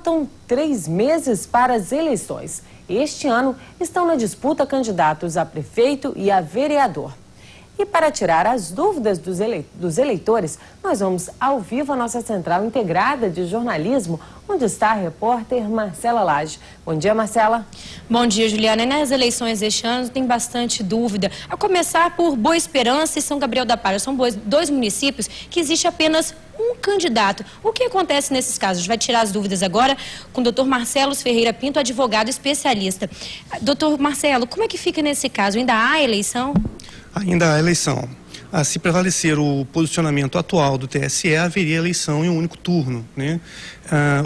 Faltam 3 meses para as eleições. Este ano estão na disputa candidatos a prefeito e a vereador. E para tirar as dúvidas dos eleitores, nós vamos ao vivo à nossa central integrada de jornalismo, onde está a repórter Marcela Lage. Bom dia, Marcela. Bom dia, Juliana. Nas eleições deste ano tem bastante dúvida. A começar por Boa Esperança e São Gabriel da Palha. São dois municípios que existe apenas um candidato. O que acontece nesses casos? A gente vai tirar as dúvidas agora com o doutor Marcelo Ferreira Pinto, advogado especialista. Doutor Marcelo, como é que fica nesse caso? Ainda há eleição? Ainda há eleição. Se prevalecer o posicionamento atual do TSE, haveria eleição em um único turno, né?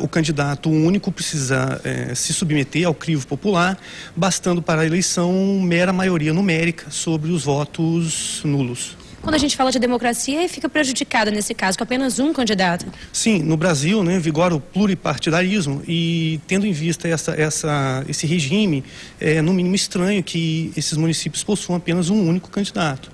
O candidato único precisa se submeter ao crivo popular, bastando para a eleição mera maioria numérica sobre os votos nulos. Quando a gente fala de democracia, fica prejudicada nesse caso, com apenas um candidato? Sim, no Brasil, né, vigora o pluripartidarismo e, tendo em vista esse regime, é no mínimo estranho que esses municípios possuam apenas um único candidato.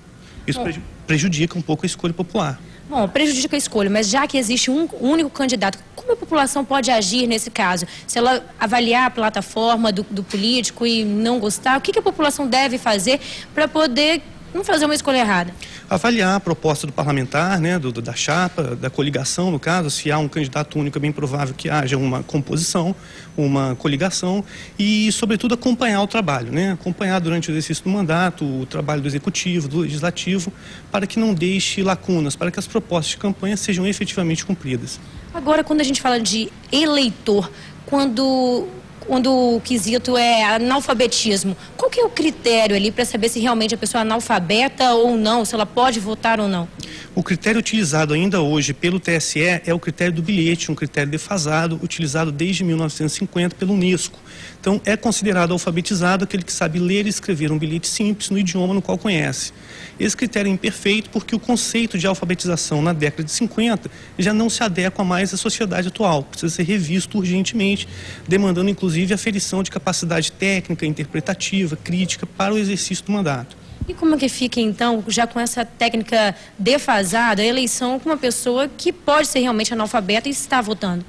Isso prejudica um pouco a escolha popular. Bom, prejudica a escolha, mas já que existe um único candidato, como a população pode agir nesse caso? Se ela avaliar a plataforma do político e não gostar, o que a população deve fazer para poder não fazer uma escolha errada? Avaliar a proposta do parlamentar, né, da chapa, da coligação, no caso, se há um candidato único, é bem provável que haja uma composição, uma coligação e, sobretudo, acompanhar o trabalho, né, acompanhar durante o exercício do mandato o trabalho do executivo, do legislativo, para que não deixe lacunas, para que as propostas de campanha sejam efetivamente cumpridas. Agora, quando a gente fala de eleitor, quando o quesito é analfabetismo, qual que é o critério ali para saber se realmente a pessoa é analfabeta ou não, se ela pode votar ou não? O critério utilizado ainda hoje pelo TSE é o critério do bilhete, um critério defasado, utilizado desde 1950 pela Unesco. Então, é considerado alfabetizado aquele que sabe ler e escrever um bilhete simples no idioma no qual conhece. Esse critério é imperfeito porque o conceito de alfabetização na década de 50 já não se adequa mais à sociedade atual. Precisa ser revisto urgentemente, demandando inclusive a aferição de capacidade técnica, interpretativa, crítica para o exercício do mandato. E como é que fica, então, já com essa técnica defasada, a eleição com uma pessoa que pode ser realmente analfabeta e está votando?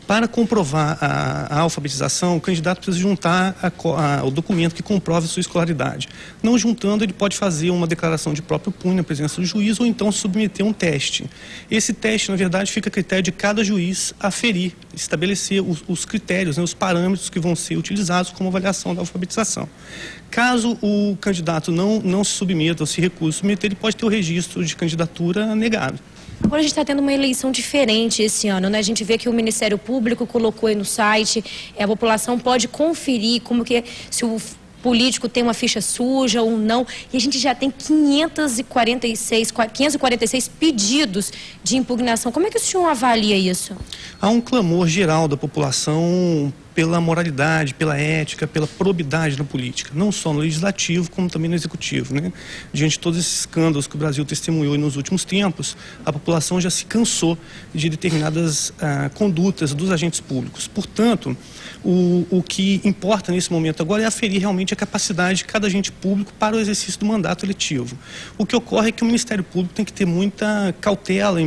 Para comprovar a alfabetização, o candidato precisa juntar o documento que comprove a sua escolaridade. Não juntando, ele pode fazer uma declaração de próprio punho na presença do juiz ou então submeter um teste. Esse teste, na verdade, fica a critério de cada juiz aferir, estabelecer os critérios, né, os parâmetros que vão ser utilizados como avaliação da alfabetização. Caso o candidato não se submeta ou se recuse a submeter, ele pode ter o registro de candidatura negado. Agora a gente está tendo uma eleição diferente esse ano, né? A gente vê que o Ministério Público colocou aí no site, a população pode conferir como que se o político tem uma ficha suja ou não, e a gente já tem 546 pedidos de impugnação. Como é que o senhor avalia isso? Há um clamor geral da população pela moralidade, pela ética, pela probidade na política, não só no legislativo, como também no executivo, né? Diante de todos esses escândalos que o Brasil testemunhou nos últimos tempos, a população já se cansou de determinadas condutas dos agentes públicos. Portanto, o que importa nesse momento agora é aferir realmente a capacidade de cada agente público para o exercício do mandato eletivo. O que ocorre é que o Ministério Público tem que ter muita cautela e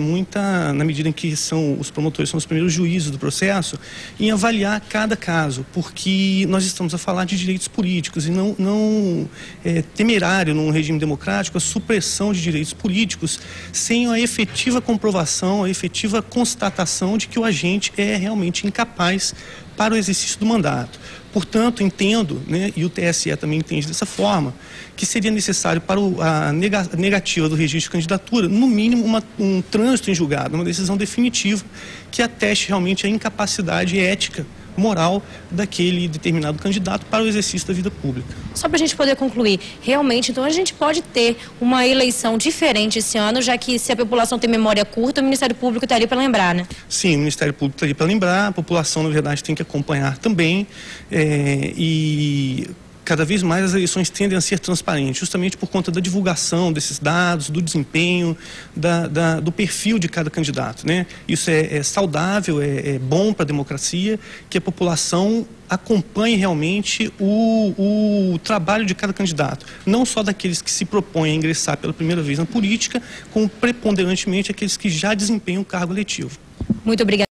na medida em que os promotores são os primeiros juízes do processo, em avaliar cada caso, porque nós estamos a falar de direitos políticos e não é temerário num regime democrático a supressão de direitos políticos sem a efetiva comprovação, a efetiva constatação de que o agente é realmente incapaz para o exercício do mandato. Portanto, entendo, né, e o TSE também entende dessa forma, que seria necessário para a negativa do registro de candidatura, no mínimo um trânsito em julgado, uma decisão definitiva que ateste realmente a incapacidade ética, moral daquele determinado candidato para o exercício da vida pública. Só para a gente poder concluir, realmente, então a gente pode ter uma eleição diferente esse ano, já que se a população tem memória curta, o Ministério Público está ali para lembrar, né? Sim, o Ministério Público está ali para lembrar, a população, na verdade, tem que acompanhar também e cada vez mais as eleições tendem a ser transparentes, justamente por conta da divulgação desses dados, do desempenho, do perfil de cada candidato, né? Isso é saudável, é bom para a democracia, que a população acompanhe realmente o trabalho de cada candidato, não só daqueles que se propõem a ingressar pela primeira vez na política, como preponderantemente aqueles que já desempenham o cargo eletivo. Muito obrigada.